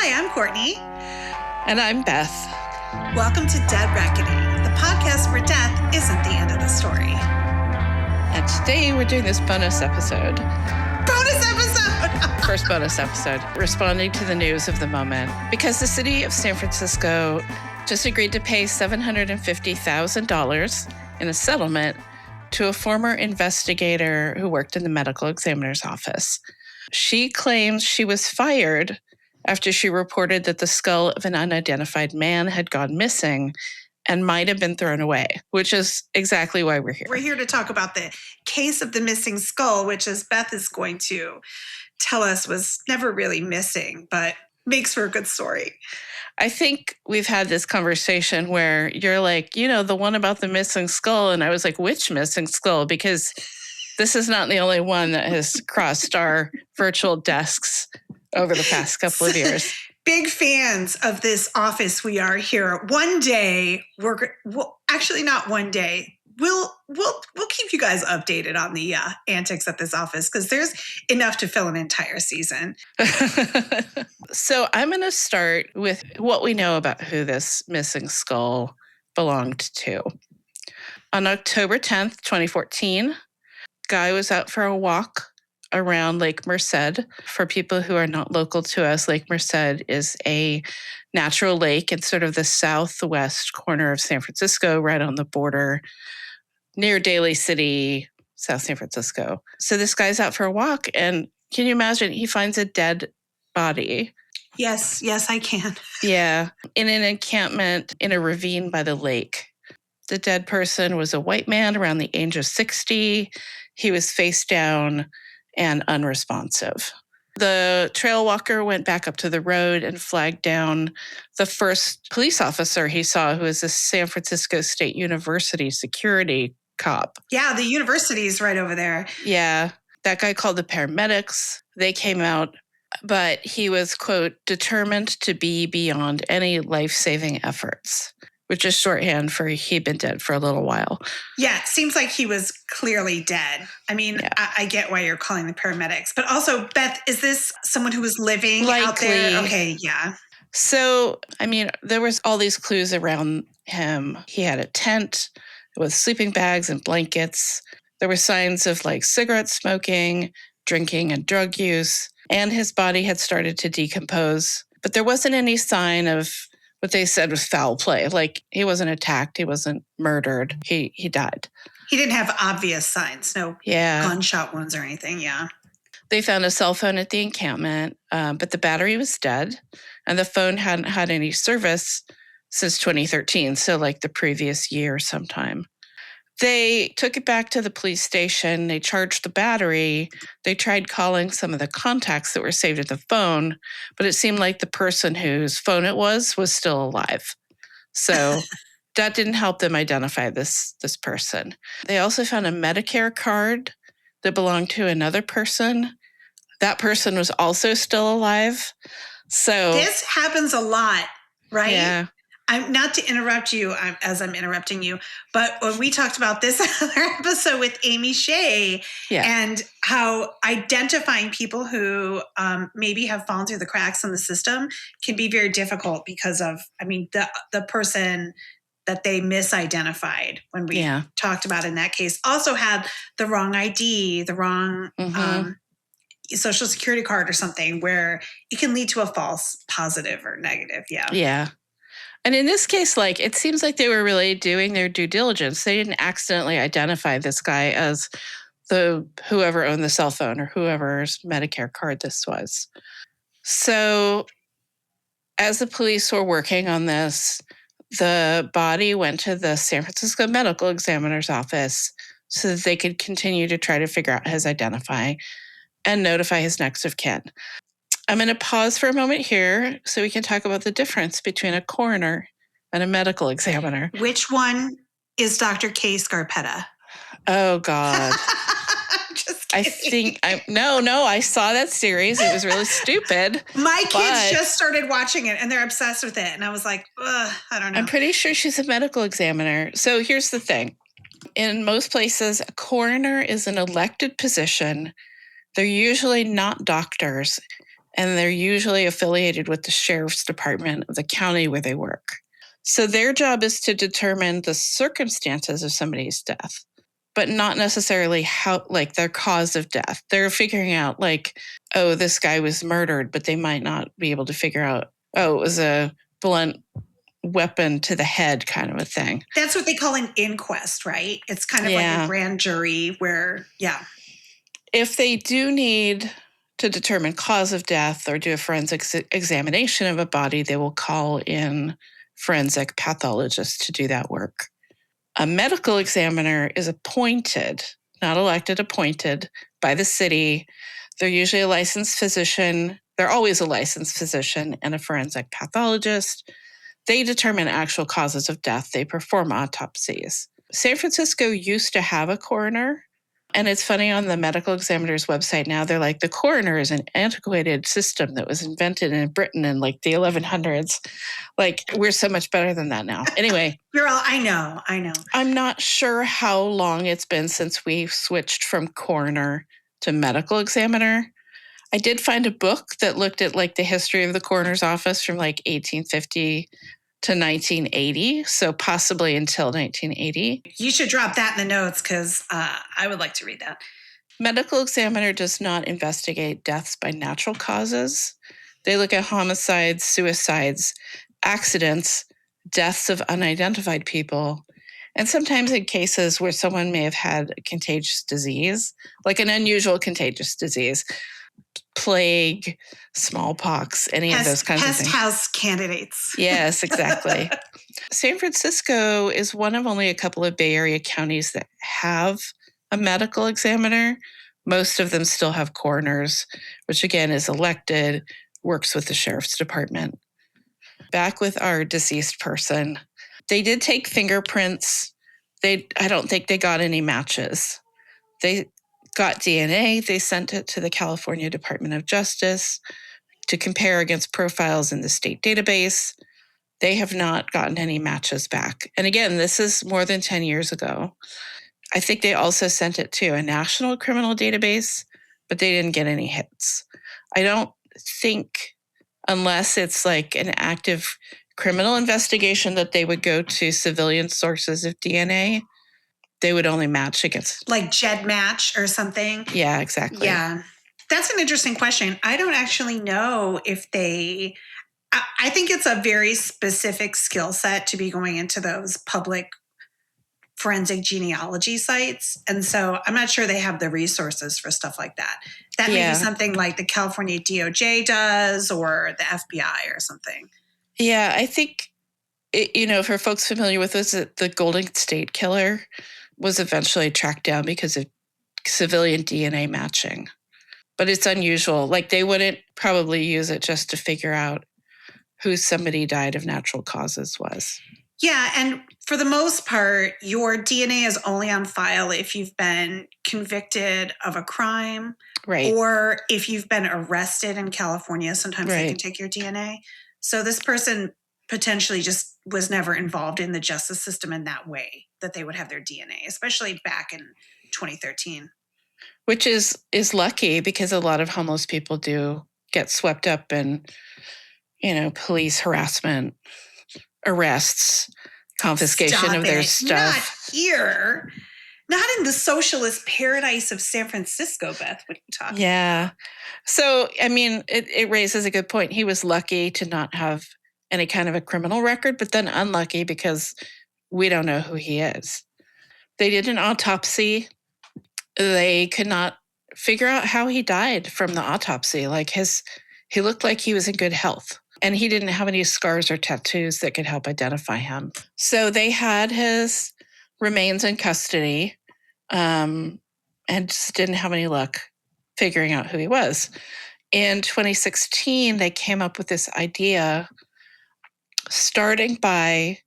Hi, I'm Courtney. And I'm Beth. Welcome to Dead Reckoning, the podcast where death isn't the end of the story. And today we're doing this bonus episode. First bonus episode, responding to the news of the moment. Because the city of San Francisco just agreed to pay $750,000 in a settlement to a former investigator who worked in the medical examiner's office. She claims she was fired after she reported that the skull of an unidentified man had gone missing and might have been thrown away, which is exactly why we're here. We're here to talk about the case of the missing skull, which, as Beth is going to tell us, was never really missing, but makes for a good story. I think we've had this conversation where you're like, the one about the missing skull. And I was like, which missing skull? Because this is not the only one that has crossed our virtual desks over the past couple of years. Big fans of this office we are here. One day, actually not one day, we'll keep you guys updated on the antics at this office because there's enough to fill an entire season. So I'm going to start with what we know about who this missing skull belonged to. On October 10th, 2014, Guy was out for a walk around Lake Merced. For people who are not local to us, Lake Merced is a natural lake in sort of the southwest corner of San Francisco, right on the border near Daly City, South San Francisco. So this guy's out for a walk, and can you imagine? He finds a dead body. Yes, I can. Yeah, in an encampment in a ravine by the lake. The dead person was a white man around the age of 60. He was face down and unresponsive. The trail walker went back up to the road and flagged down the first police officer he saw, who was a San Francisco State University security cop. Yeah, the university is right over there. Yeah, that guy called the paramedics. They came out, but he was, quote, determined to be beyond any life-saving efforts, which is shorthand for he'd been dead for a little while. Yeah, it seems like he was clearly dead. I mean, yeah. I get why you're calling the paramedics. But also, Beth, is this someone who was living out there? Okay, yeah. So, I mean, there was all these clues around him. He had a tent with sleeping bags and blankets. There were signs of cigarette smoking, drinking, and drug use. And his body had started to decompose. But there wasn't any sign of what they said was foul play. He wasn't attacked. He wasn't murdered. He died. He didn't have obvious signs. No gunshot wounds or anything. Yeah. They found a cell phone at the encampment, but the battery was dead. And the phone hadn't had any service since 2013. So the previous year sometime. They took it back to the police station. They charged the battery. They tried calling some of the contacts that were saved at the phone, but it seemed like the person whose phone it was still alive. So that didn't help them identify this person. They also found a Medicare card that belonged to another person. That person was also still alive. So this happens a lot, right? Yeah. I'm not to interrupt you as I'm interrupting you, but when we talked about this other episode with Amy Shea and how identifying people who maybe have fallen through the cracks in the system can be very difficult because of, the person that they misidentified when we talked about in that case also had the wrong ID, the wrong social security card or something where it can lead to a false positive or negative. Yeah. Yeah. And in this case, it seems like they were really doing their due diligence. They didn't accidentally identify this guy as whoever owned the cell phone or whoever's Medicare card this was. So as the police were working on this, the body went to the San Francisco medical examiner's office so that they could continue to try to figure out his identify and notify his next of kin. I'm going to pause for a moment here so we can talk about the difference between a coroner and a medical examiner. Which one is Dr. K. Scarpetta? Oh, God. Just kidding. I saw that series. It was really stupid. My kids just started watching it and they're obsessed with it. And I was like, I don't know. I'm pretty sure she's a medical examiner. So here's the thing. In most places, a coroner is an elected position. They're usually not doctors. and they're usually affiliated with the sheriff's department of the county where they work. So their job is to determine the circumstances of somebody's death, but not necessarily how, like, their cause of death. They're figuring out, like, oh, this guy was murdered, but they might not be able to figure out, oh, it was a blunt weapon to the head kind of a thing. That's what they call an inquest, right? It's kind of like a grand jury where, If they do need to determine cause of death or do a forensic examination of a body, they will call in forensic pathologists to do that work. A medical examiner is appointed, not elected, appointed by the city. They're usually a licensed physician. They're always a licensed physician and a forensic pathologist. They determine actual causes of death. They perform autopsies. San Francisco used to have a coroner. And it's funny, on the medical examiner's website now, they're like, the coroner is an antiquated system that was invented in Britain in like the 1100s. Like, we're so much better than that now. Anyway. Girl, I know. I'm not sure how long it's been since we switched from coroner to medical examiner. I did find a book that looked at like the history of the coroner's office from like 1850 to 1980, so possibly until 1980. You should drop that in the notes because I would like to read that. Medical examiner does not investigate deaths by natural causes. They look at homicides, suicides, accidents, deaths of unidentified people, and sometimes in cases where someone may have had a contagious disease, like an unusual contagious disease, plague, smallpox, any of those kinds of things. Pest house candidates. Yes, exactly. San Francisco is one of only a couple of Bay Area counties that have a medical examiner. Most of them still have coroners, which again is elected, works with the sheriff's department. Back with our deceased person, they did take fingerprints. I don't think they got any matches. They got DNA. They sent it to the California Department of Justice to compare against profiles in the state database. They have not gotten any matches back. And again, this is more than 10 years ago. I think they also sent it to a national criminal database, but they didn't get any hits. I don't think, unless it's like an active criminal investigation, that they would go to civilian sources of DNA. They would only match against... like GEDmatch or something? Yeah, exactly. Yeah. That's an interesting question. I don't actually know if they... I think it's a very specific skill set to be going into those public forensic genealogy sites. And so I'm not sure they have the resources for stuff like that. That may be something like the California DOJ does or the FBI or something. Yeah, I think, for folks familiar with this, the Golden State Killer was eventually tracked down because of civilian DNA matching. But it's unusual. Like, they wouldn't probably use it just to figure out who somebody died of natural causes was. Yeah, and for the most part, your DNA is only on file if you've been convicted of a crime, right? Or if you've been arrested in California. Sometimes they can take your DNA. So this person potentially just was never involved in the justice system in that way that they would have their DNA, especially back in 2013. Which is lucky, because a lot of homeless people do get swept up in, police harassment, arrests, confiscation of their stuff. Not here. Not in the socialist paradise of San Francisco, Beth. What are you talking about? Yeah. So, it raises a good point. He was lucky to not have any kind of a criminal record, but then unlucky because we don't know who he is. They did an autopsy. They could not figure out how he died from the autopsy. Like, he looked like he was in good health, and he didn't have any scars or tattoos that could help identify him. So they had his remains in custody, and just didn't have any luck figuring out who he was. In 2016, they came up with this idea, starting by,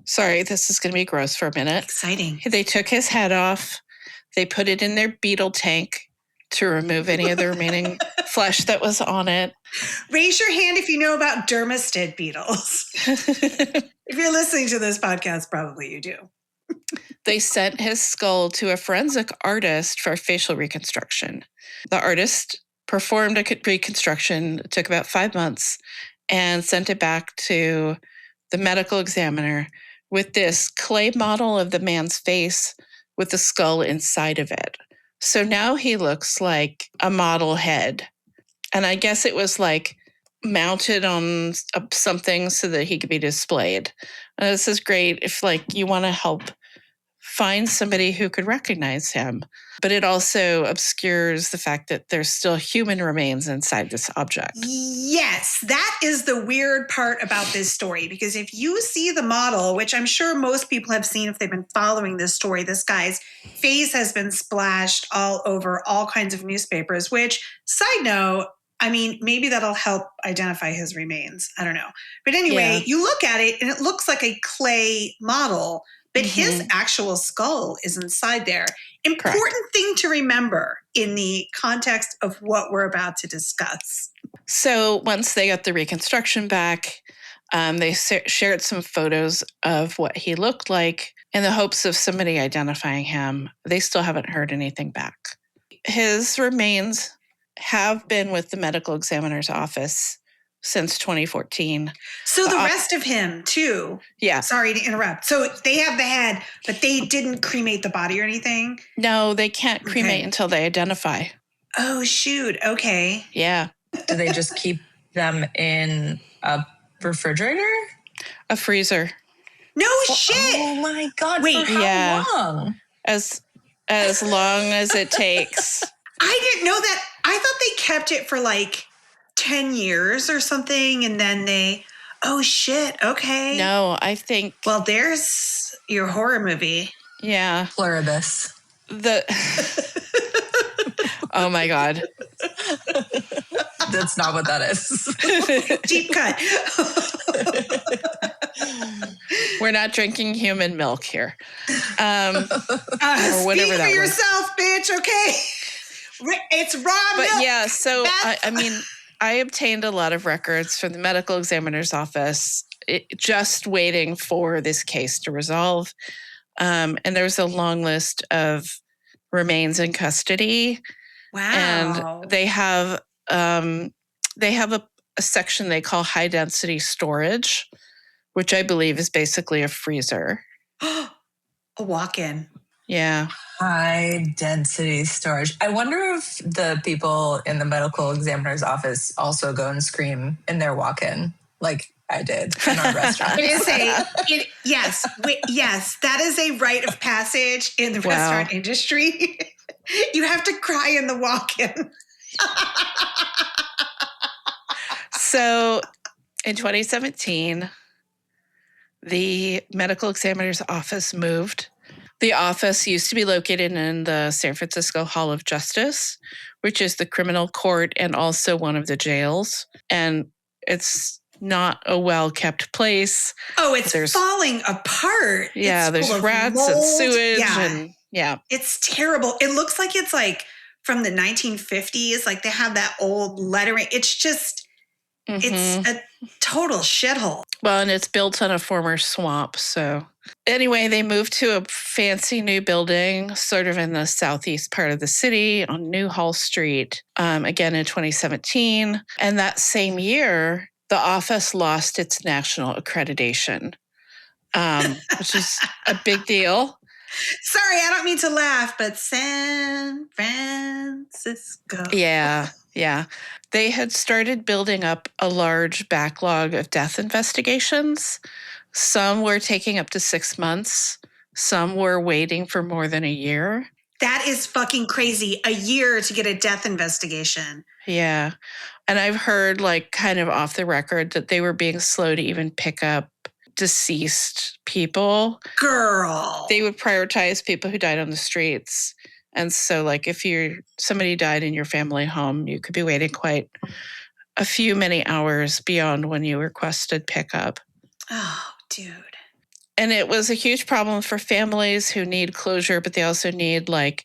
sorry, this is going to be gross for a minute. Exciting. They took his head off. They put it in their beetle tank to remove any of the remaining flesh that was on it. Raise your hand if you know about dermestid beetles. If you're listening to this podcast, probably you do. They sent his skull to a forensic artist for facial reconstruction. The artist performed a reconstruction. It took about 5 months and sent it back to the medical examiner with this clay model of the man's face with the skull inside of it. So now he looks like a model head. And I guess it was like mounted on something so that he could be displayed. This is great if like you want to help find somebody who could recognize him. But it also obscures the fact that there's still human remains inside this object. Yes, that is the weird part about this story, because if you see the model, which I'm sure most people have seen if they've been following this story, this guy's face has been splashed all over all kinds of newspapers, which, side note, I mean, maybe that'll help identify his remains. I don't know. But anyway, you look at it and it looks like a clay model, but his actual skull is inside there. Important thing to remember in the context of what we're about to discuss. So once they got the reconstruction back, they shared some photos of what he looked like in the hopes of somebody identifying him. They still haven't heard anything back. His remains have been with the medical examiner's office since 2014. So the rest of him too. Yeah. Sorry to interrupt. So they have the head, but they didn't cremate the body or anything? No, they can't cremate until they identify. Oh, shoot. Okay. Yeah. Do they just keep them in a refrigerator? A freezer. No shit. Oh my God. Wait. For how long? As long as it takes. I didn't know that. I thought they kept it for like 10 years or something, and then they, oh shit, okay. No, I think. Well, there's your horror movie. Yeah. Pluribus. Oh my God. That's not what that is. Deep cut. We're not drinking human milk here. Or whatever speak for yourself, bitch, okay? It's raw milk. But yeah, so I mean, I obtained a lot of records from the medical examiner's office, just waiting for this case to resolve. And there's a long list of remains in custody. Wow. And they have a section they call high density storage, which I believe is basically a freezer. A walk-in. Yeah. High density storage. I wonder if the people in the medical examiner's office also go and scream in their walk-in, like I did in our restaurant. Yes, that is a rite of passage in the restaurant industry. You have to cry in the walk-in. So in 2017, the medical examiner's office moved. The office used to be located in the San Francisco Hall of Justice, which is the criminal court and also one of the jails. And it's not a well-kept place. Oh, it's falling apart. Yeah, it's there's rats and sewage. And it's terrible. It looks like it's like from the 1950s. Like they have that old lettering. It's just, it's a total shithole. Well, and it's built on a former swamp. So anyway, they moved to a fancy new building, sort of in the southeast part of the city on New Hall Street, again in 2017. And that same year, the office lost its national accreditation, which is a big deal. Sorry, I don't mean to laugh, but San Francisco. Yeah. They had started building up a large backlog of death investigations. Some were taking up to 6 months. Some were waiting for more than a year. That is fucking crazy. A year to get a death investigation. Yeah. And I've heard, like, kind of off the record that they were being slow to even pick up deceased people. Girl. They would prioritize people who died on the streets. And so, like, if somebody died in your family home, you could be waiting quite a few many hours beyond when you requested pickup. Oh, dude. And it was a huge problem for families who need closure, but they also need, like,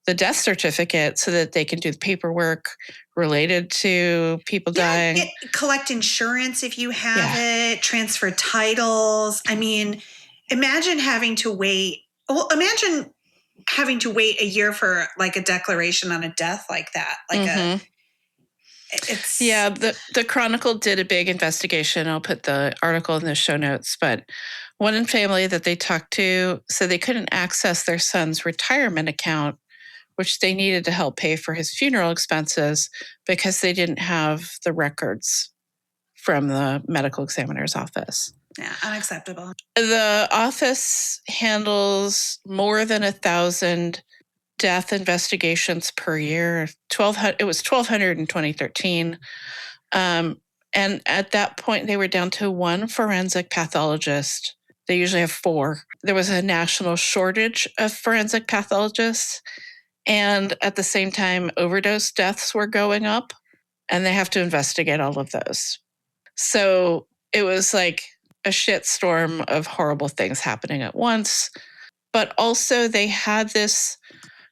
the death certificate so that they can do the paperwork related to people dying. Collect insurance if you have it, transfer titles. I mean, imagine having to wait. Well, imagine having to wait a year for like a declaration on a death like that. Like Yeah, the Chronicle did a big investigation. I'll put the article in the show notes. But one family that they talked to said they couldn't access their son's retirement account, which they needed to help pay for his funeral expenses, because they didn't have the records from the medical examiner's office. Yeah, unacceptable. The office handles more than 1,000 death investigations per year. It was 1,200 in 2013. And at that point, they were down to one forensic pathologist. They usually have 4. There was a national shortage of forensic pathologists. And at the same time, overdose deaths were going up, and they have to investigate all of those. So it was like a shitstorm of horrible things happening at once. But also, they had this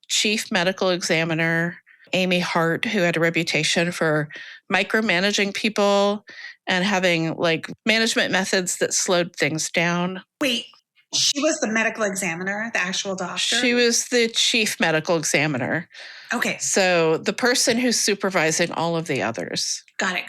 chief medical examiner, Amy Hart, who had a reputation for micromanaging people and having like management methods that slowed things down. Wait, she was the medical examiner, the actual doctor? She was the chief medical examiner. Okay. So the person who's supervising all of the others. Got it.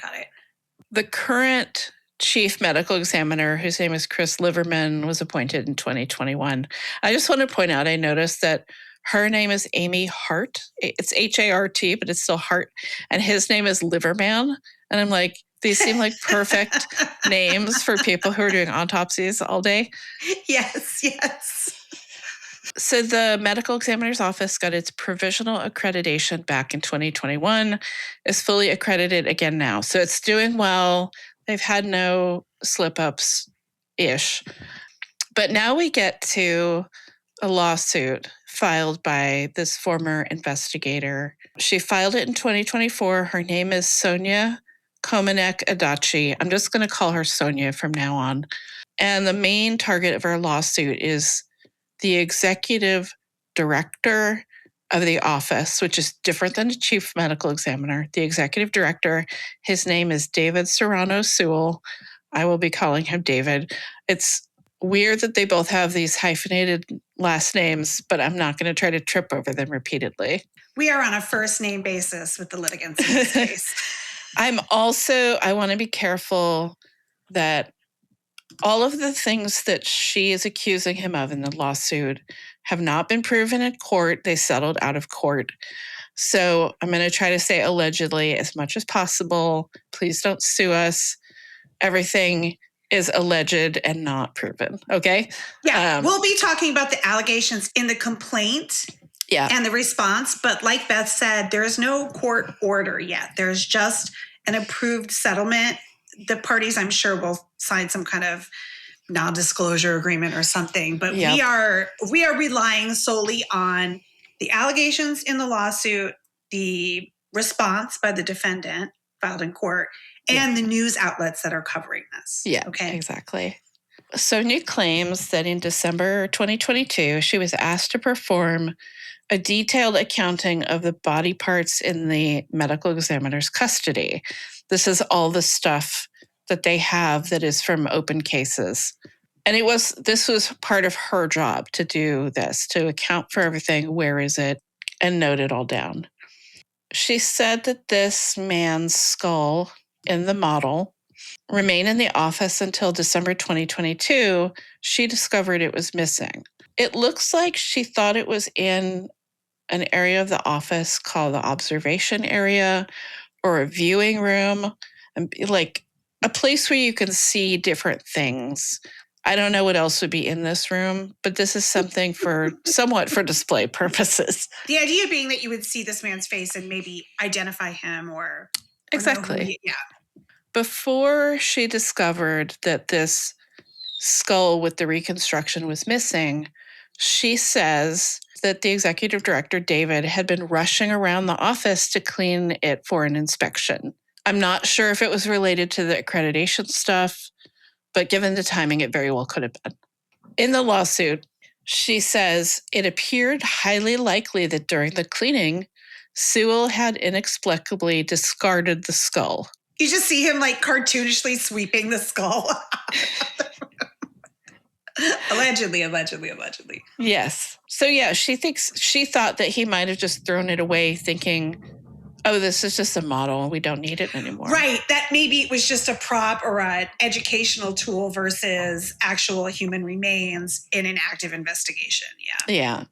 The current chief medical examiner, whose name is Chris Liverman, was appointed in 2021. I just want to point out, I noticed that her name is Amy Hart. It's Hart, but it's still Hart. And his name is Liverman. And I'm like, these seem like perfect names for people who are doing autopsies all day. Yes. So the medical examiner's office got its provisional accreditation back in 2021, is fully accredited again now. So it's doing well. They've had no slip-ups-ish. But now we get to a lawsuit filed by this former investigator. She filed it in 2024. Her name is Sonia Komanek Adachi. I'm just going to call her Sonia from now on. And the main target of her lawsuit is the executive director of the office, which is different than the chief medical examiner. The executive director, his name is David Serrano Sewell. I will be calling him David. It's weird that they both have these hyphenated last names, but I'm not going to try to trip over them repeatedly. We are on a first name basis with the litigants in this case. I want to be careful that all of the things that she is accusing him of in the lawsuit have not been proven in court. They settled out of court. So I'm going to try to say allegedly as much as possible. Please don't sue us. Everything is alleged and not proven. Okay? Yeah. We'll be talking about the allegations in the complaint and the response. But like Beth said, there is no court order yet. There's just an approved settlement. The parties, I'm sure, will sign some kind of non-disclosure agreement or something. But we are relying solely on the allegations in the lawsuit, the response by the defendant filed in court, and the news outlets that are covering this. Yeah, okay, exactly. Sonia claims that in December 2022, she was asked to perform a detailed accounting of the body parts in the medical examiner's custody. This is all the stuff that they have that is from open cases. And this was part of her job to do this, to account for everything, where is it, and note it all down. She said that this man's skull in the model remained in the office until December 2022. She discovered it was missing. It looks like she thought it was in an area of the office called the observation area or a viewing room, and like a place where you can see different things. I don't know what else would be in this room, but this is something somewhat for display purposes. The idea being that you would see this man's face and maybe identify him or exactly. Before she discovered that this skull with the reconstruction was missing, she says that the executive director, David, had been rushing around the office to clean it for an inspection. I'm not sure if it was related to the accreditation stuff, but given the timing, it very well could have been. In the lawsuit, she says it appeared highly likely that during the cleaning, Sewell had inexplicably discarded the skull. You just see him like cartoonishly sweeping the skull. Allegedly. Yes. So yeah, she thought that he might have just thrown it away thinking oh, this is just a model. We don't need it anymore. Right. That maybe it was just a prop or an educational tool versus actual human remains in an active investigation. Yeah. Yeah.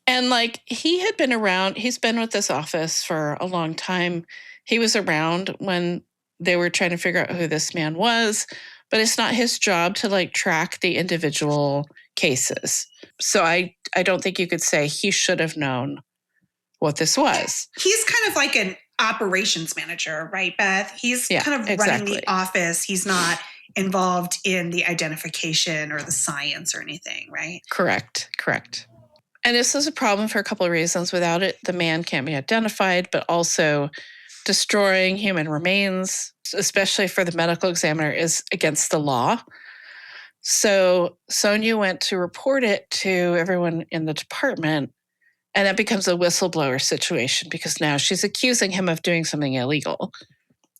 And like he had been around, he's been with this office for a long time. He was around when they were trying to figure out who this man was, but it's not his job to like track the individual cases. So I don't think you could say he should have known what this was. He's kind of like an operations manager, right, Beth? He's kind of running the office. He's not involved in the identification or the science or anything, right? Correct. And this is a problem for a couple of reasons. Without it, the man can't be identified, but also destroying human remains, especially for the medical examiner, is against the law. So Sonia went to report it to everyone in the department, and that becomes a whistleblower situation because now she's accusing him of doing something illegal.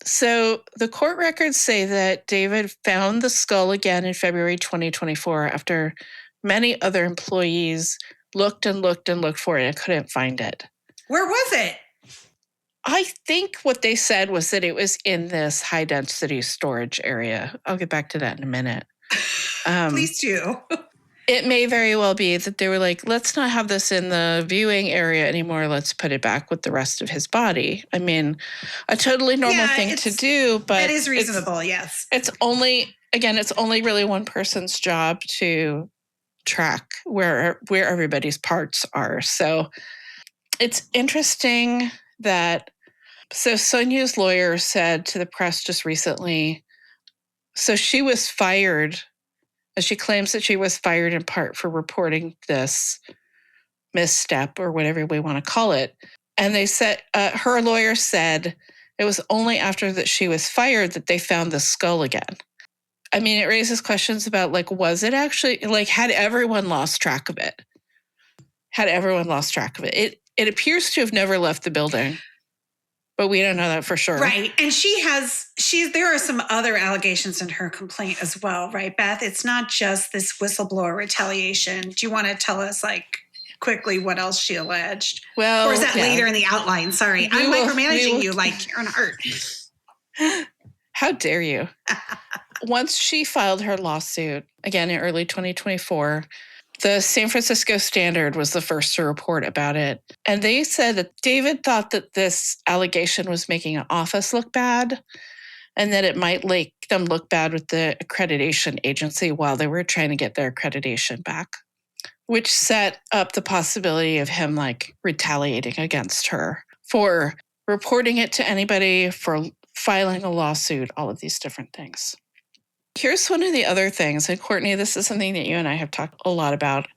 So the court records say that David found the skull again in February 2024 after many other employees looked and looked and looked for it and couldn't find it. Where was it? I think what they said was that it was in this high density storage area. I'll get back to that in a minute. Please do. It may very well be that they were like, let's not have this in the viewing area anymore. Let's put it back with the rest of his body. I mean, a totally normal thing to do, but that is reasonable, yes. It's only really one person's job to track where everybody's parts are. So it's interesting that Sonia's lawyer said to the press just recently, so she was fired, and she claims that she was fired in part for reporting this misstep or whatever we want to call it. And they said, her lawyer said it was only after that she was fired that they found the skull again. I mean, it raises questions about, like, was it actually, like, had everyone lost track of it? It appears to have never left the building, but we don't know that for sure. Right. And there are some other allegations in her complaint as well, right, Beth? It's not just this whistleblower retaliation. Do you want to tell us, like, quickly what else she alleged? Well, or is that later in the outline? Sorry, I'm micromanaging you like Karen Hart. How dare you? Once she filed her lawsuit, again in early 2024, the San Francisco Standard was the first to report about it. And they said that David thought that this allegation was making an office look bad and that it might make them look bad with the accreditation agency while they were trying to get their accreditation back, which set up the possibility of him, like, retaliating against her for reporting it to anybody, for filing a lawsuit, all of these different things. Here's one of the other things, and Courtney, this is something that you and I have talked a lot about.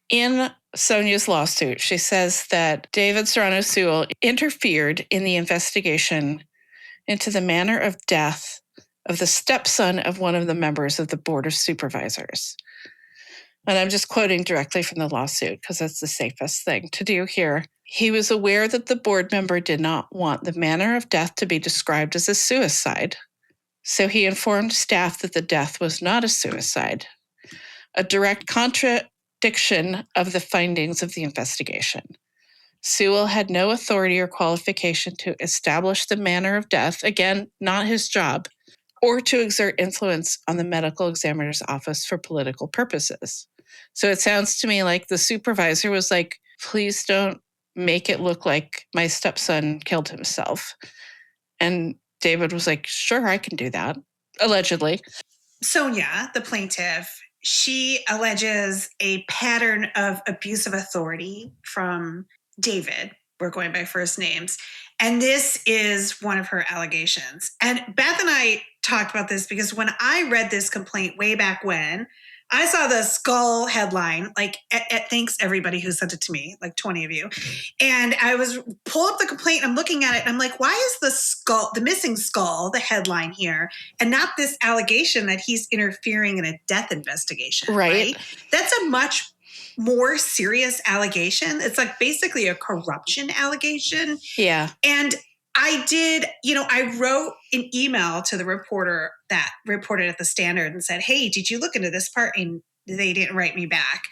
In Sonia's lawsuit, she says that David Serrano Sewell interfered in the investigation into the manner of death of the stepson of one of the members of the Board of Supervisors. And I'm just quoting directly from the lawsuit because that's the safest thing to do here. He was aware that the board member did not want the manner of death to be described as a suicide. So he informed staff that the death was not a suicide, a direct contradiction of the findings of the investigation. Sewell had no authority or qualification to establish the manner of death, again, not his job, or to exert influence on the medical examiner's office for political purposes. So it sounds to me like the supervisor was like, please don't make it look like my stepson killed himself. And David was like, sure, I can do that, allegedly. Sonia, the plaintiff, she alleges a pattern of abuse of authority from David. We're going by first names. And this is one of her allegations. And Beth and I talked about this because when I read this complaint way back when, I saw the skull headline, like, thanks everybody who sent it to me, like 20 of you. And I was pull up the complaint, I'm looking at it, and I'm like, why is the missing skull, the headline here, and not this allegation that he's interfering in a death investigation, right? That's a much more serious allegation. It's like basically a corruption allegation. Yeah. And I wrote an email to the reporter that reported at the Standard and said, hey, did you look into this part? And they didn't write me back.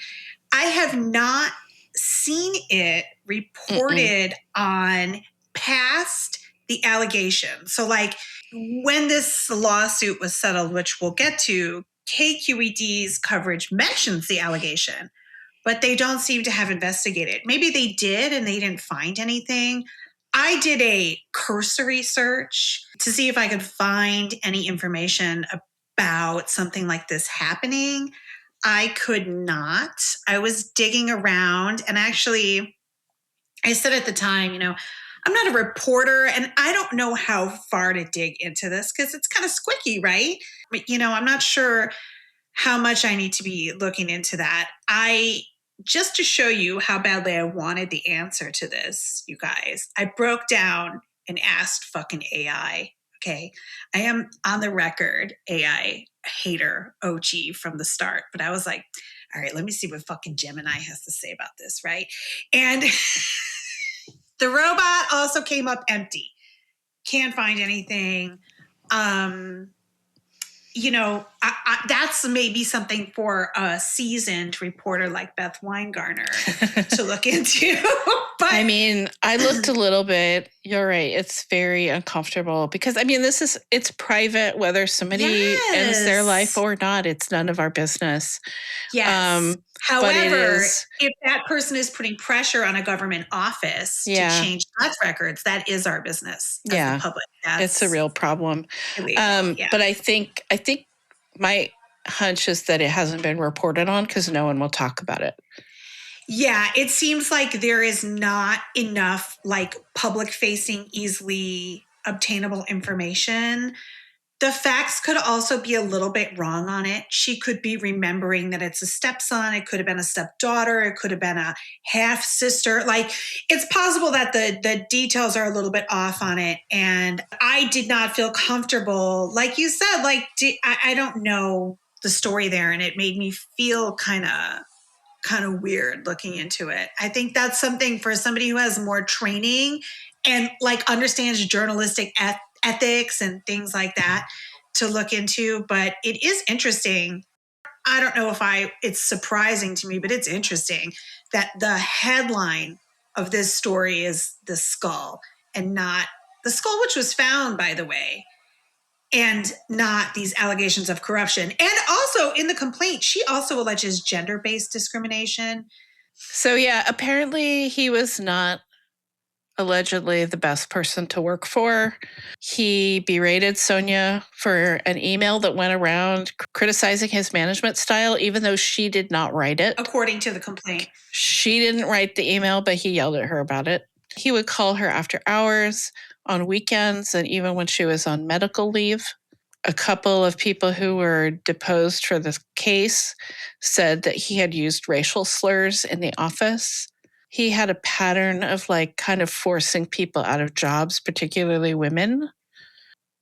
I have not seen it reported on past the allegation. So like when this lawsuit was settled, which we'll get to, KQED's coverage mentions the allegation, but they don't seem to have investigated. Maybe they did and they didn't find anything. I did a cursory search to see if I could find any information about something like this happening. I could not. I was digging around, and actually, I said at the time, I'm not a reporter and I don't know how far to dig into this because it's kind of squicky, right? But, I'm not sure how much I need to be looking into that. Just to show you how badly I wanted the answer to this, you guys, I broke down and asked fucking AI. Okay. I am on the record AI hater OG from the start, but I was like, all right, let me see what fucking Gemini has to say about this, right? And the robot also came up empty. Can't find anything. That's maybe something for a seasoned reporter like Beth Weingartner to look into. But I mean, I looked a little bit. You're right. It's very uncomfortable because, it's private, whether somebody ends their life or not. It's none of our business. Yes. However, if that person is putting pressure on a government office to change tax records, that is our business as the public. It's a real problem. Illegal, But I think my hunch is that it hasn't been reported on because no one will talk about it. Yeah, it seems like there is not enough like public-facing, easily obtainable information. The facts could also be a little bit wrong on it. She could be remembering that it's a stepson. It could have been a stepdaughter. It could have been a half sister. Like, it's possible that the details are a little bit off on it. And I did not feel comfortable. Like you said, I don't know the story there. And it made me feel kind of weird looking into it. I think that's something for somebody who has more training and like understands journalistic ethics and things like that to look into. But it is interesting. I don't know if it's surprising to me, but it's interesting that the headline of this story is the skull and not the skull, which was found, by the way, and not these allegations of corruption. And also in the complaint, she also alleges gender-based discrimination. So apparently he was not allegedly the best person to work for. He berated Sonia for an email that went around criticizing his management style, even though she did not write it. According to the complaint. She didn't write the email, but he yelled at her about it. He would call her after hours, on weekends, and even when she was on medical leave. A couple of people who were deposed for this case said that he had used racial slurs in the office. He had a pattern of kind of forcing people out of jobs, particularly women.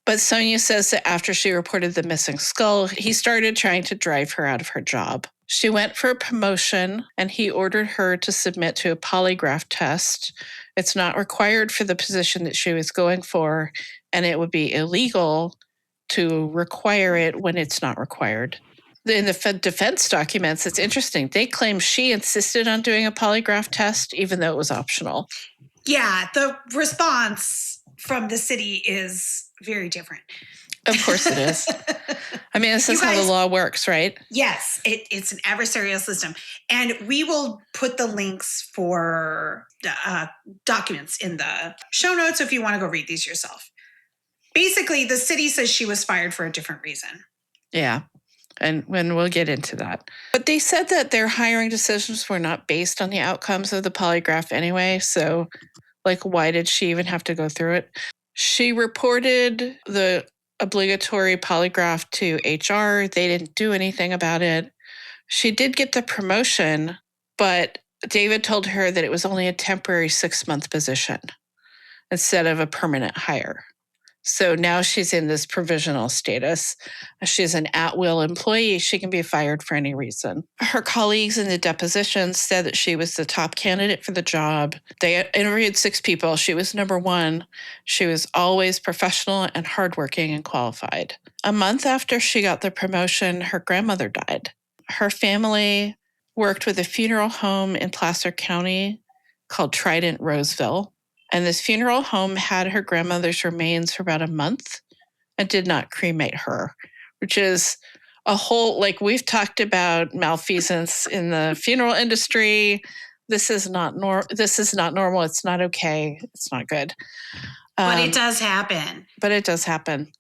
But Sonia says that after she reported the missing skull, he started trying to drive her out of her job. She went for a promotion, and he ordered her to submit to a polygraph test. It's not required for the position that she was going for, and it would be illegal to require it when it's not required. In the defense documents, it's interesting. They claim she insisted on doing a polygraph test, even though it was optional. Yeah, the response from the city is very different. Of course it is. This is how the law works, right? Yes, it's an adversarial system. And we will put the links for the documents in the show notes if you want to go read these yourself. Basically, the city says she was fired for a different reason. Yeah, and we'll get into that. But they said that their hiring decisions were not based on the outcomes of the polygraph anyway, so why did she even have to go through it? She reported the obligatory polygraph to HR. They didn't do anything about it. She did get the promotion, but David told her that it was only a temporary 6-month position instead of a permanent hire. So now she's in this provisional status. She's an at-will employee. She can be fired for any reason. Her colleagues in the deposition said that she was the top candidate for the job. They interviewed 6 people. She was number 1. She was always professional and hardworking and qualified. A month after she got the promotion, her grandmother died. Her family worked with a funeral home in Placer County called Trident Roseville. And this funeral home had her grandmother's remains for about a month and did not cremate her, which is a whole, like, we've talked about malfeasance in the funeral industry. This is not normal. It's not okay. It's not good. But it does happen.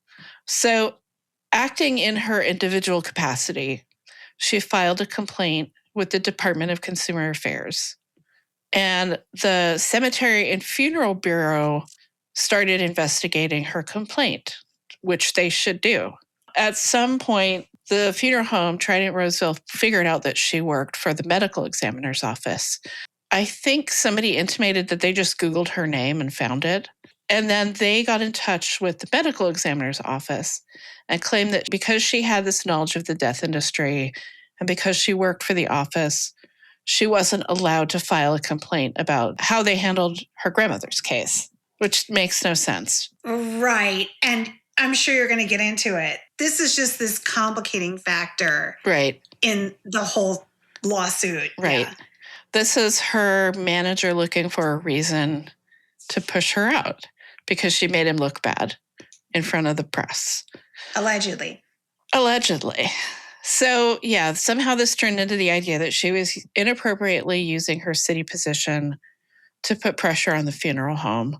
So, acting in her individual capacity, she filed a complaint with the Department of Consumer Affairs. And the Cemetery and Funeral Bureau started investigating her complaint, which they should do. At some point, the funeral home, Trident Roseville, figured out that she worked for the medical examiner's office. I think somebody intimated that they just Googled her name and found it. And then they got in touch with the medical examiner's office and claimed that because she had this knowledge of the death industry and because she worked for the office, she wasn't allowed to file a complaint about how they handled her grandmother's case, which makes no sense. Right. And I'm sure you're going to get into it. This is just this complicating factor in the whole lawsuit. Right. Yeah. This is her manager looking for a reason to push her out because she made him look bad in front of the press. Allegedly. So, yeah, somehow this turned into the idea that she was inappropriately using her city position to put pressure on the funeral home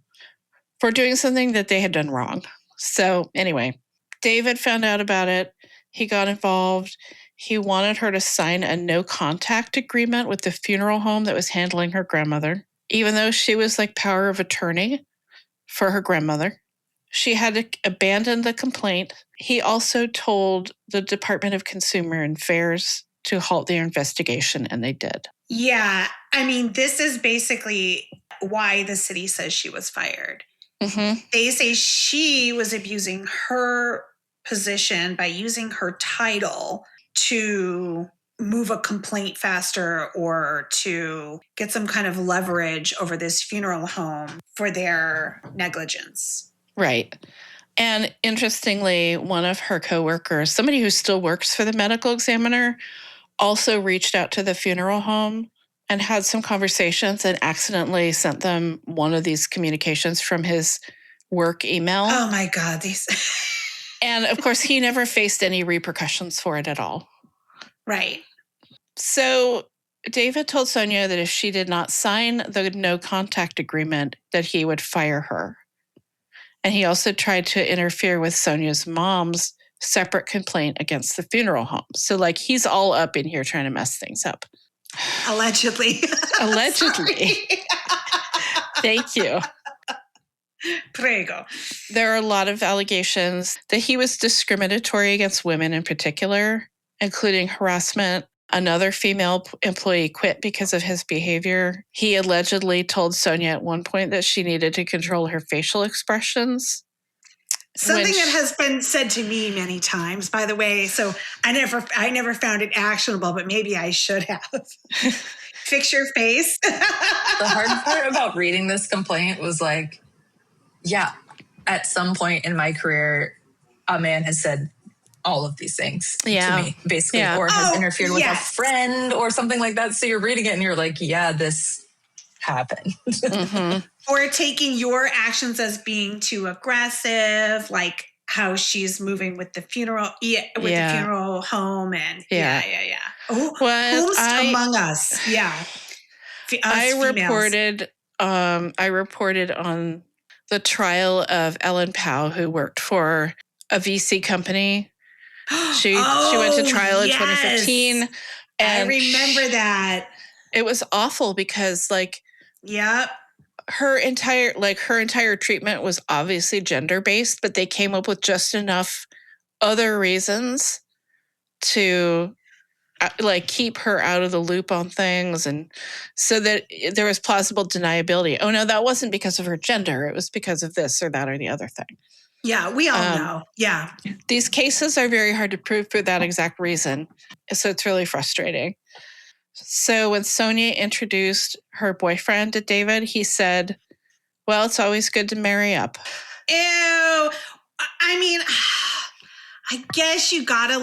for doing something that they had done wrong. So, anyway, David found out about it. He got involved. He wanted her to sign a no-contact agreement with the funeral home that was handling her grandmother, even though she was like power of attorney for her grandmother. She had to abandon the complaint. He also told the Department of Consumer Affairs to halt their investigation, and they did. Yeah. I mean, this is basically why the city says she was fired. Mm-hmm. They say she was abusing her position by using her title to move a complaint faster or to get some kind of leverage over this funeral home for their negligence. Right. And interestingly, one of her coworkers, somebody who still works for the medical examiner, also reached out to the funeral home and had some conversations and accidentally sent them one of these communications from his work email. Oh my God. And of course, he never faced any repercussions for it at all. Right. So David told Sonia that if she did not sign the no contact agreement, that he would fire her. And he also tried to interfere with Sonia's mom's separate complaint against the funeral home. So, like, he's all up in here trying to mess things up. Allegedly. Thank you. Prego. There are a lot of allegations that he was discriminatory against women in particular, including harassment. Another female employee quit because of his behavior. He allegedly told Sonia at one point that she needed to control her facial expressions. Something that has been said to me many times, by the way. So I never found it actionable, but maybe I should have. Fix your face. The hard part about reading this complaint was like, yeah, at some point in my career, a man has said all of these things to me, basically, or has interfered with a friend or something like that. So you're reading it and you're like, yeah, this happened. Mm-hmm. Or taking your actions as being too aggressive, like how she's moving with the funeral, the funeral home, and whomst among us? Yeah, I reported on the trial of Ellen Powell, who worked for a VC company. She went to trial in 2015. And I remember that. It was awful because, like, her entire treatment was obviously gender-based, but they came up with just enough other reasons to keep her out of the loop on things, and so that there was plausible deniability. Oh no, that wasn't because of her gender. It was because of this or that or the other thing. Yeah, we all know. Yeah. These cases are very hard to prove for that exact reason. So it's really frustrating. So when Sonia introduced her boyfriend to David, he said, well, it's always good to marry up. Ew. I mean, I guess you gotta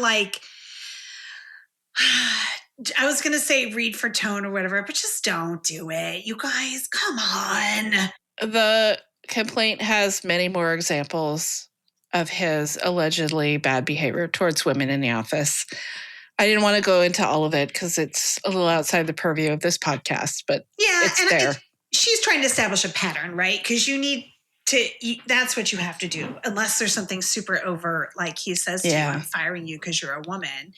I was going to say read for tone or whatever, but just don't do it. You guys, come on. The complaint has many more examples of his allegedly bad behavior towards women in the office. I didn't want to go into all of it because it's a little outside the purview of this podcast, but it's there. She's trying to establish a pattern, right? Because that's what you have to do. Unless there's something super overt, like he says to you, I'm firing you because you're a woman.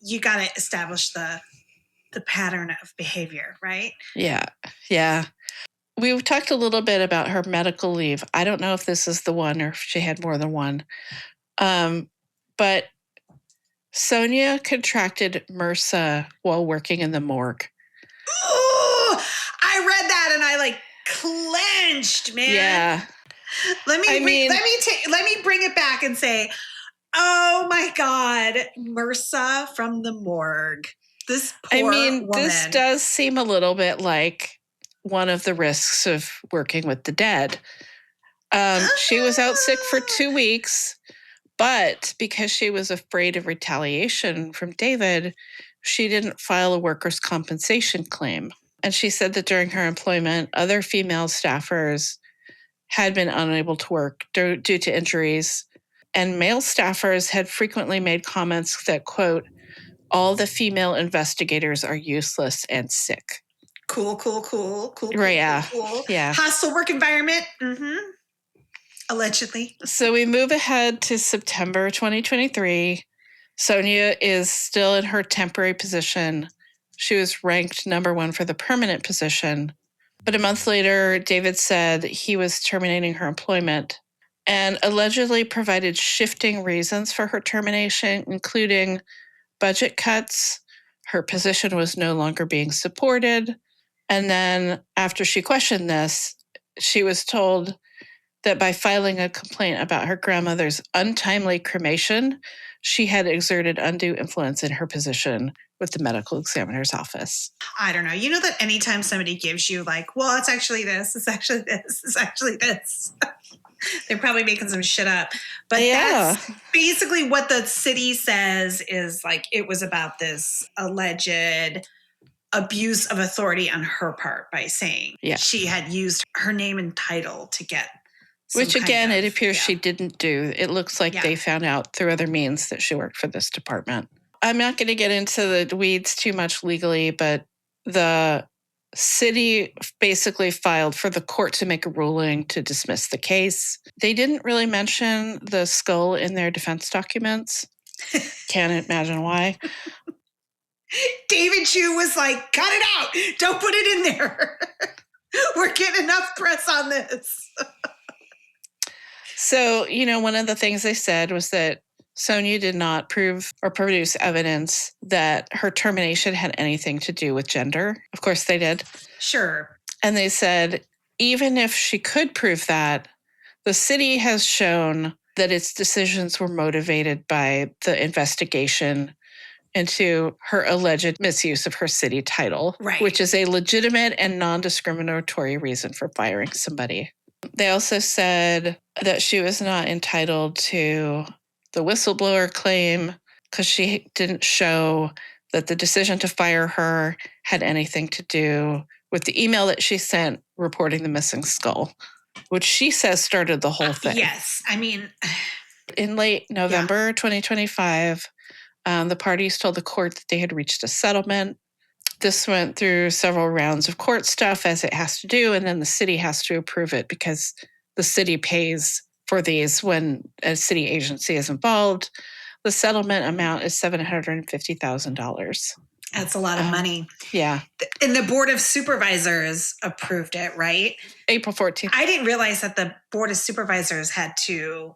You got to establish the pattern of behavior, right? Yeah. Yeah. We've talked a little bit about her medical leave. I don't know if this is the one or if she had more than one. But Sonia contracted MRSA while working in the morgue. Ooh, I read that and I clenched, man. Yeah. Let me bring it back and say, oh my God, MRSA from the morgue. This poor woman. This does seem a little bit like one of the risks of working with the dead. She was out sick for 2 weeks, but because she was afraid of retaliation from David, she didn't file a workers' compensation claim. And she said that during her employment, other female staffers had been unable to work due to injuries, and male staffers had frequently made comments that, quote, all the female investigators are useless and sick. Cool. Right, yeah. Cool. Yeah. Hostile work environment. Mm-hmm. Allegedly. So we move ahead to September 2023. Sonia is still in her temporary position. She was ranked number 1 for the permanent position. But a month later, David said he was terminating her employment and allegedly provided shifting reasons for her termination, including budget cuts. Her position was no longer being supported. And then after she questioned this, she was told that by filing a complaint about her grandmother's untimely cremation, she had exerted undue influence in her position with the medical examiner's office. I don't know. You know that anytime somebody gives you well, it's actually this, it's actually this, it's actually this. They're probably making some shit up. But that's basically what the city says is it was about this alleged abuse of authority on her part by saying she had used her name and title to get which again, it appears she didn't do. It looks like they found out through other means that she worked for this department. I'm not going to get into the weeds too much legally, but the city basically filed for the court to make a ruling to dismiss the case. They didn't really mention the skull in their defense documents. Can't imagine why. David Chu was like, cut it out. Don't put it in there. We're getting enough press on this. So, one of the things they said was that Sonia did not prove or produce evidence that her termination had anything to do with gender. Of course they did. Sure. And they said, even if she could prove that, the city has shown that its decisions were motivated by the investigation into her alleged misuse of her city title, which is a legitimate and non-discriminatory reason for firing somebody. They also said that she was not entitled to the whistleblower claim because she didn't show that the decision to fire her had anything to do with the email that she sent reporting the missing skull, which she says started the whole thing. Yes. In late November 2025, the parties told the court that they had reached a settlement. This went through several rounds of court stuff, as it has to do, and then the city has to approve it because the city pays for these when a city agency is involved. The settlement amount is $750,000. That's a lot of money. Yeah. And the Board of Supervisors approved it, right? April 14th. I didn't realize that the Board of Supervisors had to,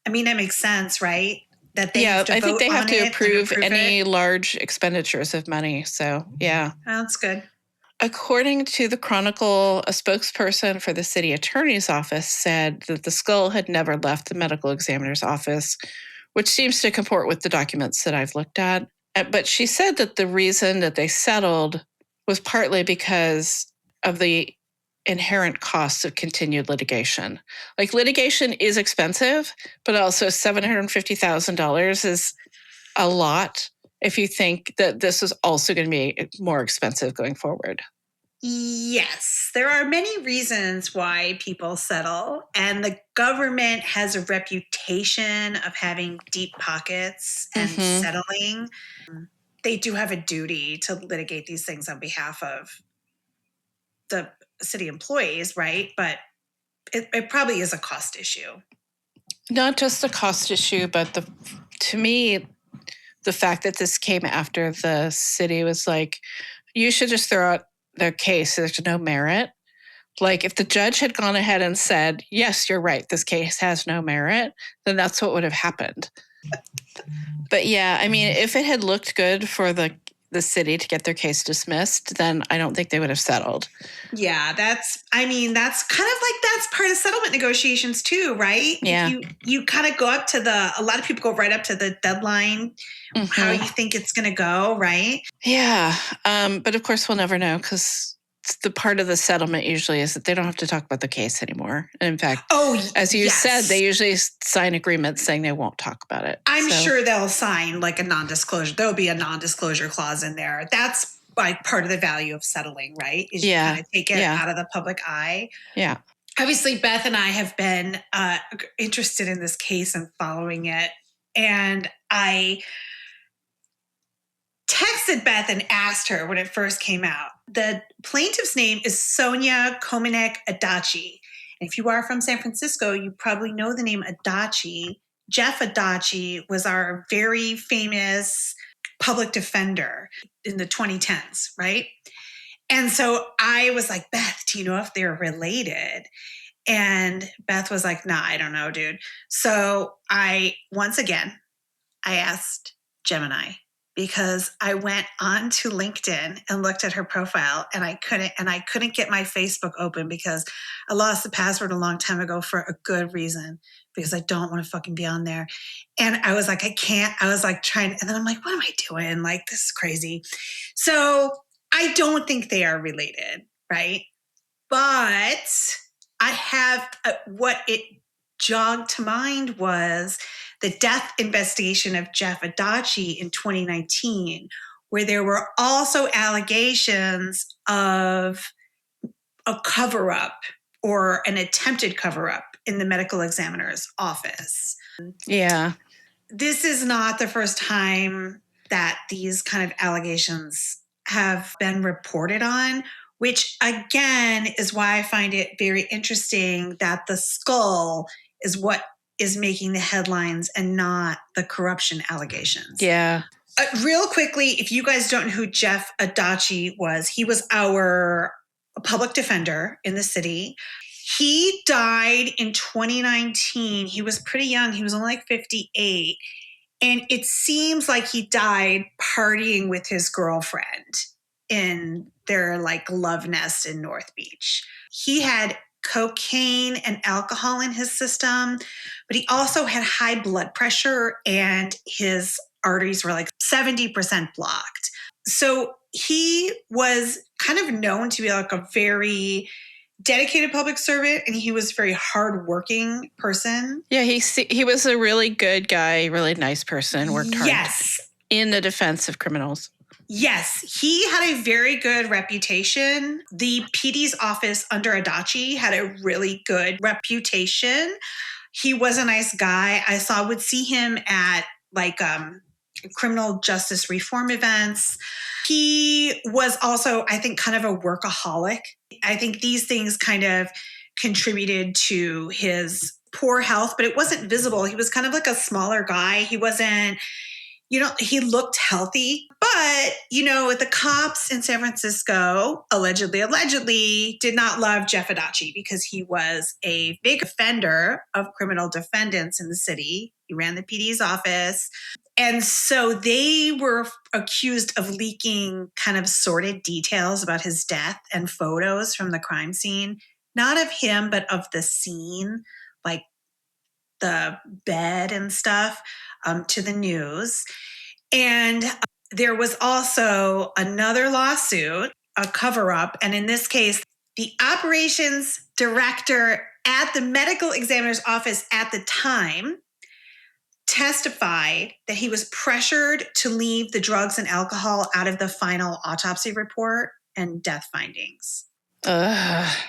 that makes sense, right? That they have to I think they have to approve any it. large expenditures of money. So, yeah. Oh, that's good. According to the Chronicle, a spokesperson for the city attorney's office said that the skull had never left the medical examiner's office, which seems to comport with the documents that I've looked at. But she said that the reason that they settled was partly because of the inherent costs of continued litigation. Litigation is expensive, but also $750,000 is a lot if you think that this is also going to be more expensive going forward. Yes, there are many reasons why people settle, and the government has a reputation of having deep pockets and settling. They do have a duty to litigate these things on behalf of the city employees, right? But it probably is a cost issue. Not just a cost issue, but to me, the fact that this came after the city was like, you should just throw out their case. There's no merit. Like, if the judge had gone ahead and said, yes, you're right, this case has no merit, then that's what would have happened. But yeah, I mean, if it had looked good for the city to get their case dismissed, then I don't think they would have settled. Yeah, that's kind of like, that's part of settlement negotiations too, right? Yeah. You kind of go up to a lot of people go right up to the deadline, how you think it's going to go, right? Yeah. But of course we'll never know, because the part of the settlement usually is that they don't have to talk about the case anymore. And in fact, as you said, they usually sign agreements saying they won't talk about it. I'm sure they'll sign like a non-disclosure. There'll be a non-disclosure clause in there. That's like part of the value of settling, right? Is you kind of take it out of the public eye. Yeah. Obviously, Beth and I have been interested in this case and following it. And I texted Beth and asked her when it first came out. The plaintiff's name is Sonia Komenek Adachi. And if you are from San Francisco, you probably know the name Adachi. Jeff Adachi was our very famous public defender in the 2010s, right? And so I was like, Beth, do you know if they're related? And Beth was like, nah, I don't know, dude. So once again, I asked Gemini, because I went onto LinkedIn and looked at her profile, and I couldn't get my Facebook open because I lost the password a long time ago for a good reason, because I don't want to fucking be on there. And I was like, I can't. I was like trying, and then I'm like, what am I doing? Like, this is crazy. So I don't think they are related, right? But I have what it jogged to mind was the death investigation of Jeff Adachi in 2019, where there were also allegations of a cover-up or an attempted cover-up in the medical examiner's office. Yeah. This is not the first time that these kind of allegations have been reported on, which again is why I find it very interesting that the skull is what is making the headlines and not the corruption allegations. Yeah. Real quickly, if you guys don't know who Jeff Adachi was, he was our public defender in the city. He died in 2019. He was pretty young. He was only like 58. And it seems like he died partying with his girlfriend in their like love nest in North Beach. He had cocaine and alcohol in his system, but he also had high blood pressure and his arteries were like 70% blocked. So he was kind of known to be like a very dedicated public servant, and he was a very hardworking person. Yeah, he was a really good guy, really nice person, worked hard in the defense of criminals. Yes, he had a very good reputation. The PD's office under Adachi had a really good reputation. He was a nice guy. Would see him at like criminal justice reform events. He was also, I think, kind of a workaholic. I think these things kind of contributed to his poor health, but it wasn't visible. He was kind of like a smaller guy. He wasn't, he looked healthy, but, the cops in San Francisco allegedly did not love Jeff Adachi because he was a big offender of criminal defendants in the city. He ran the PD's office. And so they were accused of leaking kind of sordid details about his death and photos from the crime scene, not of him, but of the scene, like the bed and stuff, to the news. And there was also another lawsuit, a cover-up. And in this case, the operations director at the medical examiner's office at the time testified that he was pressured to leave the drugs and alcohol out of the final autopsy report and death findings.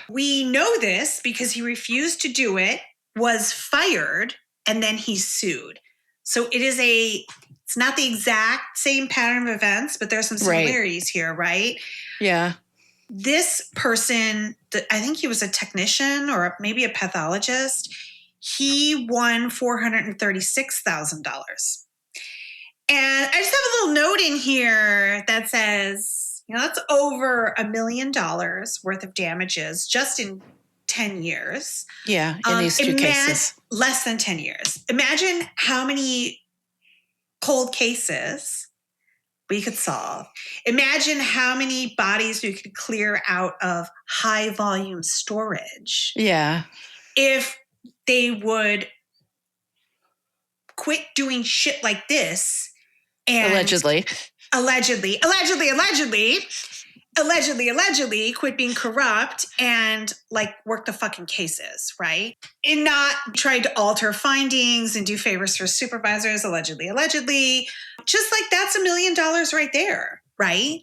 We know this because he refused to do it, was fired, and then he sued. So it's not the exact same pattern of events, but there's some similarities here, right? Yeah. This person, I think he was a technician or maybe a pathologist. He won $436,000. And I just have a little note in here that says, that's over $1 million worth of damages just in 10 years. Yeah, in these two cases. Less than 10 years. Imagine how many cold cases we could solve. Imagine how many bodies we could clear out of high volume storage. Yeah. If they would quit doing shit like this and allegedly quit being corrupt and work the fucking cases, right? And not try to alter findings and do favors for supervisors, allegedly. Just that's $1 million right there, right?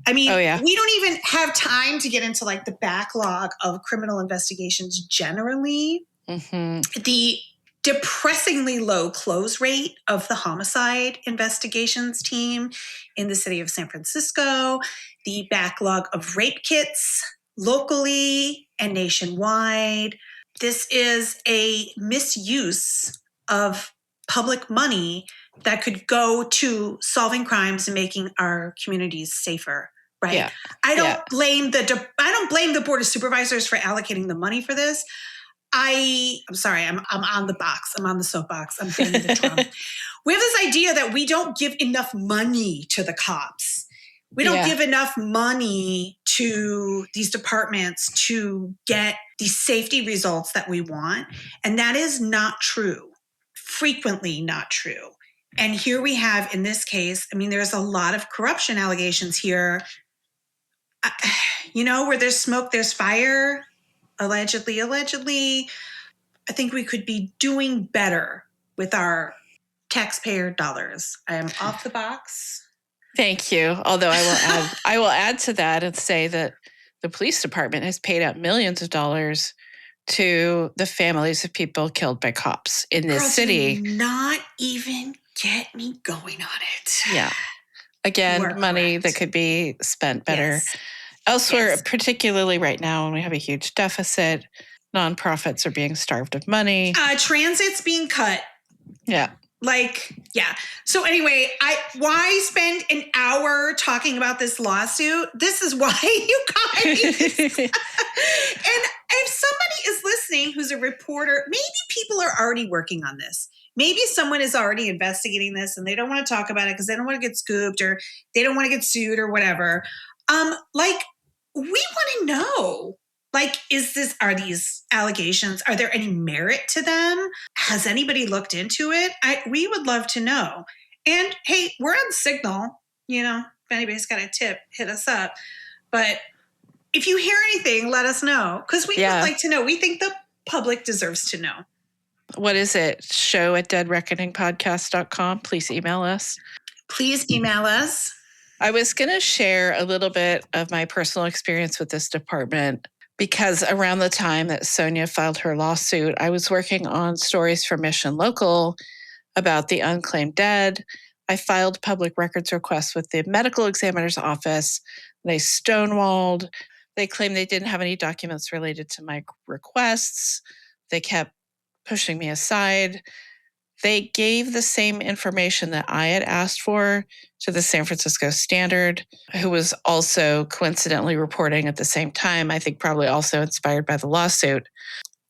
I mean, we don't even have time to get into the backlog of criminal investigations generally. Mm-hmm. The depressingly low close rate of the homicide investigations team in the city of San Francisco, the backlog of rape kits locally and nationwide. This is a misuse of public money that could go to solving crimes and making our communities safer, right? Yeah. I don't blame the Board of Supervisors for allocating the money for this. I'm sorry, I'm on the box. I'm on the soapbox. I'm banging the drum. We have this idea that we don't give enough money to the cops. We don't give enough money to these departments to get the safety results that we want. And that is not true. Frequently not true. And here we have, in this case, there's a lot of corruption allegations here. Where there's smoke, there's fire. Allegedly. I think we could be doing better with our taxpayer dollars. I am off the box. Thank you. Although I will add to that and say that the police department has paid out millions of dollars to the families of people killed by cops in this city. Do not even get me going on it. Yeah. Again, money that could be spent better. Yes. Elsewhere, particularly right now when we have a huge deficit, nonprofits are being starved of money. Transit's being cut. Yeah. So anyway, why spend an hour talking about this lawsuit? This is why, you guys. And if somebody is listening who's a reporter, maybe people are already working on this. Maybe someone is already investigating this and they don't want to talk about it because they don't want to get scooped or they don't want to get sued or whatever. We want to know, are these allegations, are there any merit to them? Has anybody looked into it? We would love to know. And hey, we're on Signal, if anybody's got a tip, hit us up. But if you hear anything, let us know because we would like to know. We think the public deserves to know. What is it? show@deadreckoningpodcast.com. Please email us. I was going to share a little bit of my personal experience with this department because around the time that Sonia filed her lawsuit, I was working on stories for Mission Local about the unclaimed dead. I filed public records requests with the medical examiner's office. They stonewalled. They claimed they didn't have any documents related to my requests. They kept pushing me aside. They gave the same information that I had asked for to the San Francisco Standard, who was also coincidentally reporting at the same time, I think probably also inspired by the lawsuit.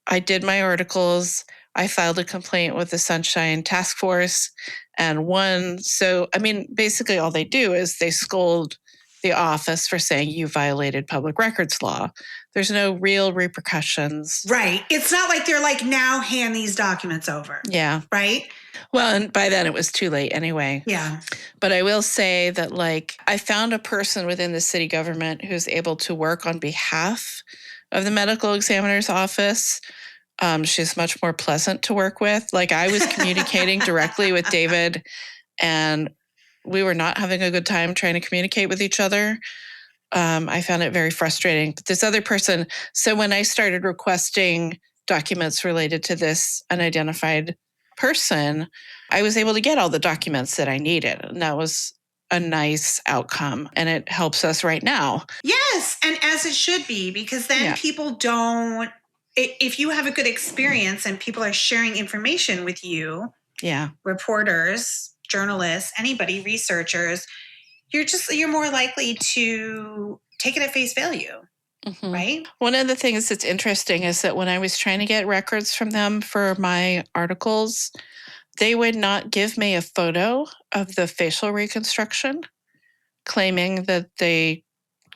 I did my articles. I filed a complaint with the Sunshine Task Force and won. So, basically all they do is they scold the office for saying you violated public records law. There's no real repercussions. Right. It's not like they're now hand these documents over. Yeah. Right? Well, and by then it was too late anyway. Yeah. But I will say that I found a person within the city government who's able to work on behalf of the medical examiner's office. She's much more pleasant to work with. I was communicating directly with David and we were not having a good time trying to communicate with each other. I found it very frustrating. But this other person, so when I started requesting documents related to this unidentified person, I was able to get all the documents that I needed. And that was a nice outcome. And it helps us right now. Yes. And as it should be, because then people don't, if you have a good experience and people are sharing information with you, reporters, journalists, anybody, researchers, you're more likely to take it at face value. Mm-hmm. Right? One of the things that's interesting is that when I was trying to get records from them for my articles, they would not give me a photo of the facial reconstruction, claiming that they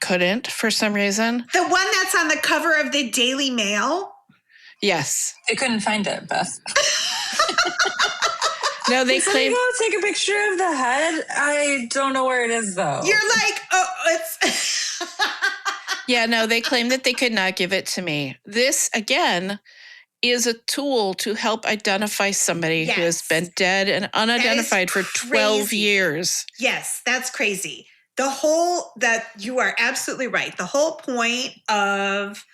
couldn't for some reason. The one that's on the cover of the Daily Mail? Yes. They couldn't find it, Beth. No, they claim. Go take a picture of the head. I don't know where it is, though. You're like, oh, it's. Yeah, no, they claim that they could not give it to me. This, again, is a tool to help identify somebody who has been dead and unidentified for 12 years. Yes, that's crazy. You are absolutely right. The whole point of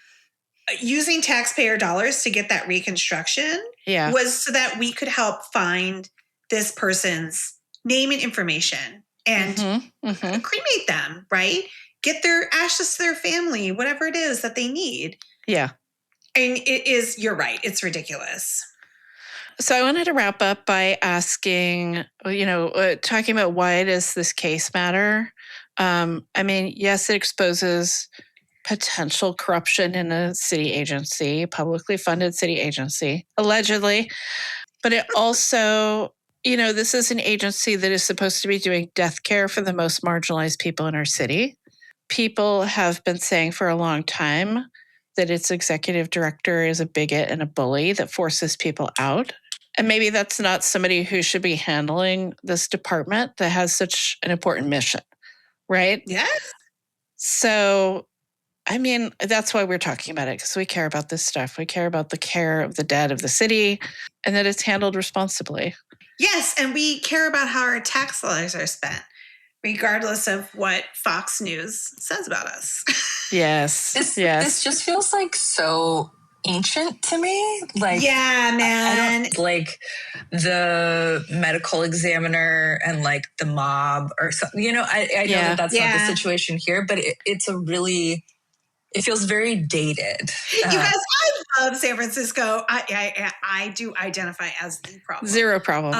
using taxpayer dollars to get that reconstruction was so that we could help find this person's name and information and cremate them, right? Get their ashes to their family, whatever it is that they need. Yeah. And you're right, it's ridiculous. So I wanted to wrap up by asking, talking about why does this case matter? I mean, yes, it exposes potential corruption in a city agency, publicly funded city agency, allegedly. But it also, this is an agency that is supposed to be doing death care for the most marginalized people in our city. People have been saying for a long time that its executive director is a bigot and a bully that forces people out. And maybe that's not somebody who should be handling this department that has such an important mission, right? Yes. So, I mean, that's why we're talking about it, because we care about this stuff. We care about the care of the dead of the city and that it's handled responsibly. Yes, and we care about how our tax dollars are spent, regardless of what Fox News says about us. Yes. This just feels like so ancient to me. Like, yeah, man. I don't like the medical examiner and like the mob or something. I know that that's not the situation here, but it feels very dated. You guys, I love San Francisco. I do identify as the problem. Zero problems.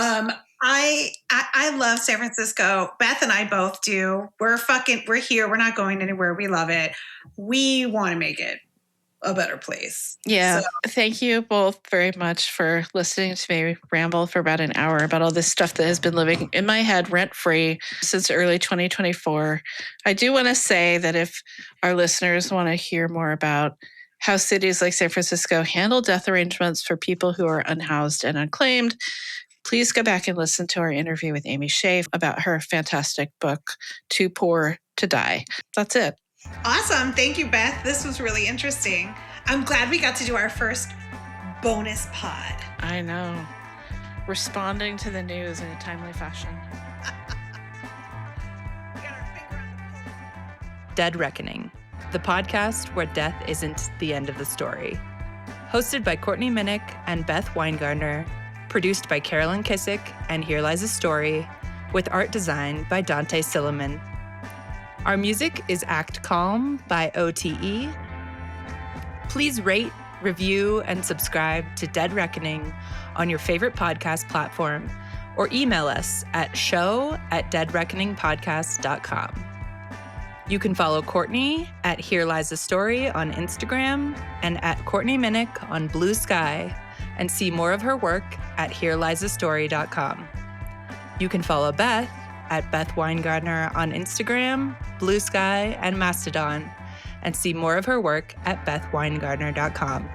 I love San Francisco. Beth and I both do. We're here. We're not going anywhere. We love it. We want to make it a better place. Yeah. So. Thank you both very much for listening to me ramble for about an hour about all this stuff that has been living in my head rent-free since early 2024. I do want to say that if our listeners want to hear more about how cities like San Francisco handle death arrangements for people who are unhoused and unclaimed, please go back and listen to our interview with Amy Shea about her fantastic book, Too Poor to Die. That's it. Awesome. Thank you, Beth. This was really interesting. I'm glad we got to do our first bonus pod. I know. Responding to the news in a timely fashion. Dead Reckoning, the podcast where death isn't the end of the story. Hosted by Courtney Minnick and Beth Weingartner, produced by Carolyn Kissick and Here Lies a Story, with art design by Dante Silliman. Our music is Act Calm by OTE. Please rate, review, and subscribe to Dead Reckoning on your favorite podcast platform or email us at show@deadreckoningpodcast.com. You can follow Courtney at Here Lies a Story on Instagram and at Courtney Minnick on Blue Sky and see more of her work at herelisastory.com. You can follow Beth at Beth Weingartner on Instagram, Blue Sky, and Mastodon, and see more of her work at bethweingartner.com.